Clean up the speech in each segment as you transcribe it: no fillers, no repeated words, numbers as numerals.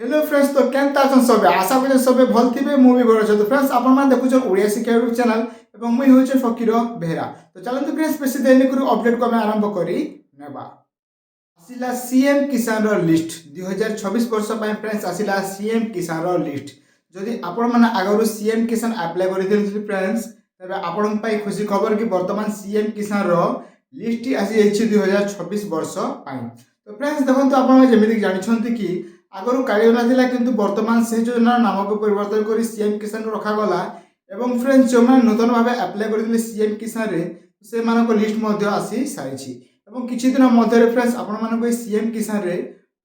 Hello friends, तो केनता अछन सबे आशा करूँ सबे भल थिबे मु भी भल अछि। तो फ्रेंड्स आपण मान देखुछन ओडिया शिक्षा यूट्यूब चैनल एवं मुई होचे फकीर बेहरा। तो चलंतु फ्रेंड्स बेसी देर नै करू अपडेट को हम आरंभ करी नेबा। आसिला सीएम किसान रो लिस्ट 2026 वर्ष पय फ्रेंड्स आसिला सीएम किसान रो लिस्ट। जदि आपण मान आगरु सीएम किसान अप्लाई करिथिल फ्रेंड्स तबे आपण पय खुशी खबर कि वर्तमान सीएम किसान रो लिस्ट आसी अछि 2026 वर्ष पय। तो फ्रेंड्स देखंतु आपण जेमिति जानि छथि कि आगरू काली योजना थिला किंतु वर्तमान से योजना नाम को परिवर्तन करी सीएम किसान रखा गला। एवं फ्रेंड्स जो मैंने नूतन भाव अप्लाई करथिले सीएम किसान रे से मानको लिस्ट मध्ये आसी सारिछि। एवं किछि दिन मध्ये फ्रेंड्स आपण मानको सीएम किसान रे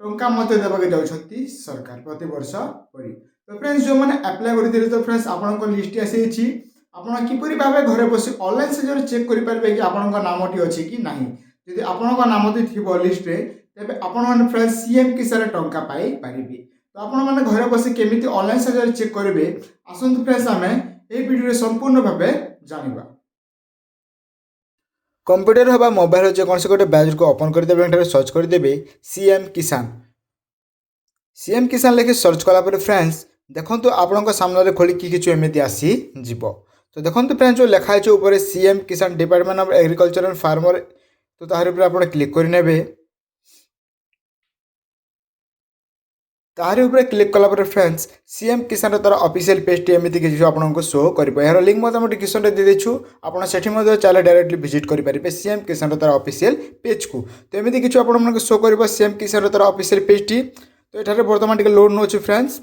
टंका मध्ये देबाके जाउछथि सरकार प्रति वर्ष परि। तो फ्रेंड्स जो मैंने अप्लाई करथिले तो फ्रेंड्स आपनको लिस्ट आसी अछि। आपण किपरि भाबे घरे बसी ऑनलाइन से जो चेक करि परबे कि आपनको नामटी अछि कि नाही। यदि आपनको नामटी थिबो लिस्ट रे तेबे आपण माने फ्रेंड्स सीएम किसान टंका पाई पारिबे। तो आपण माने घरे बसी केमिति ऑनलाइन से चेक करिवे आसंतु फ्रेंड्स हमें ए वीडियो रे संपूर्ण भाबे जानिबा। कंप्यूटर होबा मोबाइल जे कोनसे गोटे ब्राउजर को ओपन कर देबे एंटर सर्च कर देबे सीएम किसान। सीएम किसान लेके सर्च कला पर फ्रेंड्स देखंतु आपनका सामने रे खोली कि किछु एमिति आसी जिवो। तो देखंतु फ्रेंड्स जो लिखा है ऊपर सीएम किसान department of agriculture and farmer. तो तार ऊपर आपण क्लिक कर नेबे। तार ऊपर क्लिक कला पर फ्रेंड्स सीएम किसान तार ऑफिशियल पेज टी एमिति किछु आपनको शो करबो। यार लिंक मते हम डिस्क्रिप्शन रे दे देछु। आपण सेठी मते चले डायरेक्टली विजिट करि परिबे सीएम किसान तार ऑफिशियल पेज को। तो एमिति किछु आपण मनके शो करबो सीएम किसान तार ऑफिशियल पेज टी। तो एठारे वर्तमान टिके लोड नोछु फ्रेंड्स।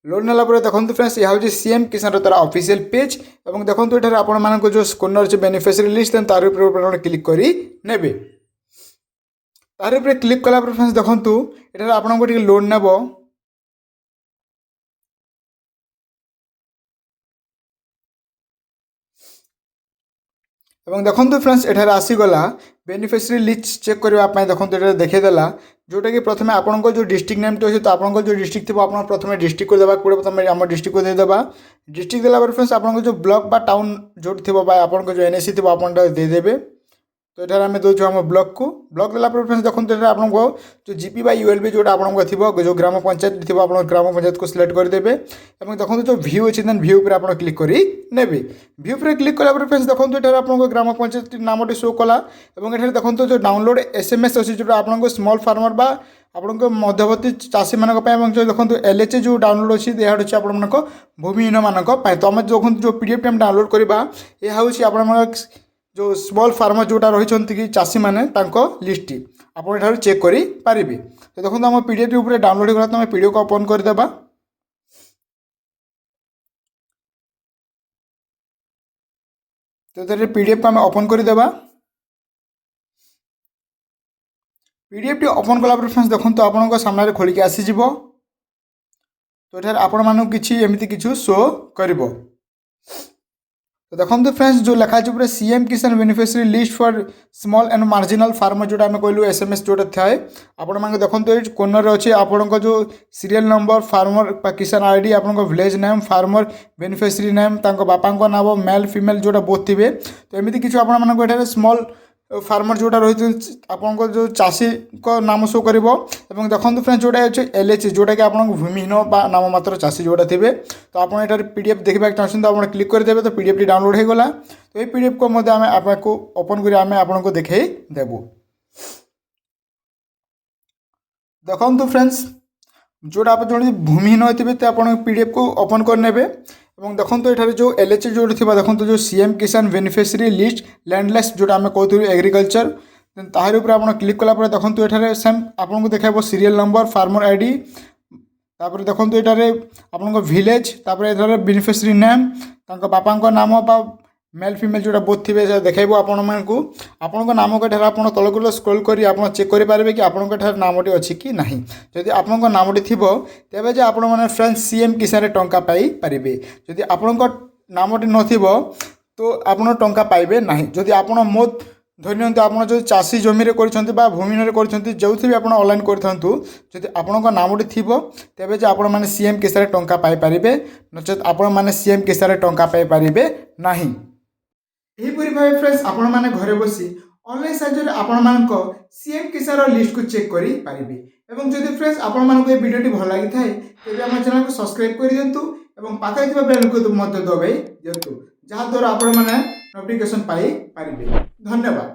लोड नेला पर देखंतु फ्रेंड्स या होची सीएम किसान तार ऑफिशियल पेज। एवं देखंतु एठारे आपण मानको जो कॉर्नर जे बेनिफिशियरी लिस्ट देन तार ऊपर आपण क्लिक करि नेबे। तार ऊपर क्लिक कला पर फ्रेंड्स देखंतु एठारे आपनको टिके लोड नेबो। एवं देखंतु फ्रेंड्स एठारे आसी गला बेनिफिशियरी लिस्ट चेक करबा पय देखंतु एठारे देखै देला जोटा कि प्रथमे आपनको जो डिस्ट्रिक्ट नेम तो अछि। तो आपनको जो डिस्ट्रिक्ट थिबो आपण प्रथमे डिस्ट्रिक्ट को देबा पड़े। प्रथमे हम डिस्ट्रिक्ट को दे देबा। डिस्ट्रिक्ट देला पर फ्रेंड्स आपनको जो ब्लॉक बा टाउन जोट थिबो बा आपनको जो एनएसी थिबो आपण दे देबे। तो एठार आम दौर आम ब्लॉक को ब्लॉक देला फ्रेंड्स देखते ये आपको जो जीपी बा यूएलबी जोटा आपको थी जो ग्राम पंचायत थी आप ग्राम पंचायत को सिलेक्ट करदे। और देखो जो भ्यू अच्छे देन भ्यू पर आप क्लिक करें भ्यू पर क्लिक कला फ्रेंड्स देखो ये आपको ग्राम पंचायत नामटी शो कला। और ये देखो जो डाउनलोड एसएमएस अच्छी जो आपको स्मॉल फार्मर बा आपको मध्यवर्ती चाषी मानक जो देखो एलएचए जो डाउनलोड अच्छी यह अच्छे आप भूमिहीन मानक। तो आम देखो जो पीडीएफ टाइम डाउनलोड करवा यह हूँ जो स्मॉल फार्मर जोटा रही कि चाषी मैंने लिस्ट आप चेक करें। तो देखो आम पीडीएफ ऊपर डाउनलोड होगा। तो आम पीडीएफ को ओपन करदे। तो पीडीएफ को आम ओपन करदे। पीडीएफ टी ओपन कला फ्रेंड्स देखो आपन सामने खोलिक आसीज। तो ये आपण मानक किसी एमती किछु शो कर। तो देखो फ्रेंड्स जो लिखा है सीएम किसान beneficiary list for small and marginal farmer जोटा आम कहलु एसएमएस जोटा थाए आपण मैंने देखो ये कॉर्नर अच्छे आपण जो सीरियल नंबर फार्मर किसान आईडी आपन village name farmer beneficiary name बापा नाम मेल फीमेल जोटा बोथ थे। तो एमती किसी आप स्मॉल फार्मर जोटा रही आपको जो चाषी को नाम शो कर। देखो फ्रेंड्स जोटा अच्छे एलएचए जोटा कि आप भूमिहीन नाम मात्र चाषी जोटा थे। तो आप पीडीएफ देखा चाहते तो आप क्लिक करदे। तो पीडीएफ टी डाउनलोड हो गला। तो ये पीडीएफ को आम आपको ओपन कर आम आपको देखे देबू। देखो फ्रेंड्स जोटा आप जो भूमिहीन होते तो आप पीडीएफ को ओपन करने। और देखो ये जो एलएचए जो थी देखो जो सीएम किसान बेनिफिशियरी लिस्ट लैंडलेस जोटा आम कहूँ एग्रीकल्चर तार ऊपर आप क्लिक कला देखो ये सेम आपको देखा सीरियल नंबर फार्मर आईडी तापर देखो ये आपको विलेज तापर बेनिफिशियरी नेम बापा नाम मेल फीमेल जोटा बोथ थे देखो आपण नाम को आप तलक स्क्रॉल कर आप चेक करेंगे कि आपंक नामटी अच्छी कि ना। जदि आपंक नामटी थी तेज आप फ्रेंड्स सीएम किसान टंका पाई पारे। जदि आपंक नामटी नथिबो तो आप टंका पाइबे ना। जदि आप मो धरनी आप जो चाषी जमी कर भूमिहीन कर जो भी आप ऑनलाइन करूँ जदि आपंक नामटी थी तेज आप सीएम किसान टंका पाई पारे नचेत आप सीएम किसान टंका पाई पारे ना। यहीपरि भाव फ्रेंड्स आपण मैंने घरे बसी অনলাইন সাহায্যে ଆପଣମାନଙ୍କ ସିଏମ୍ କିସାନର ଲିଷ୍ଟକୁ ଚେକ୍ କରିପାରିବେ। ଏବଂ ଯଦି ଫ୍ରେଣ୍ଡସ୍ ଆପଣମାନଙ୍କୁ ଏ ଭିଡ଼ିଓଟି ଭଲ ଲାଗିଥାଏ ତେବେ ଆମ ଚ୍ୟାନେଲକୁ ସବସ୍କ୍ରାଇବ୍ କରିଦିଅନ୍ତୁ ଏବଂ ପାଖରେ ଥିବା ବେଲକୁ ମଧ୍ୟ ଦବାଇ ଦିଅନ୍ତୁ, ଯାହାଦ୍ୱାରା ଆପଣମାନେ ନୋଟିଫିକେସନ୍ ପାଇପାରିବେ। ଧନ୍ୟବାଦ।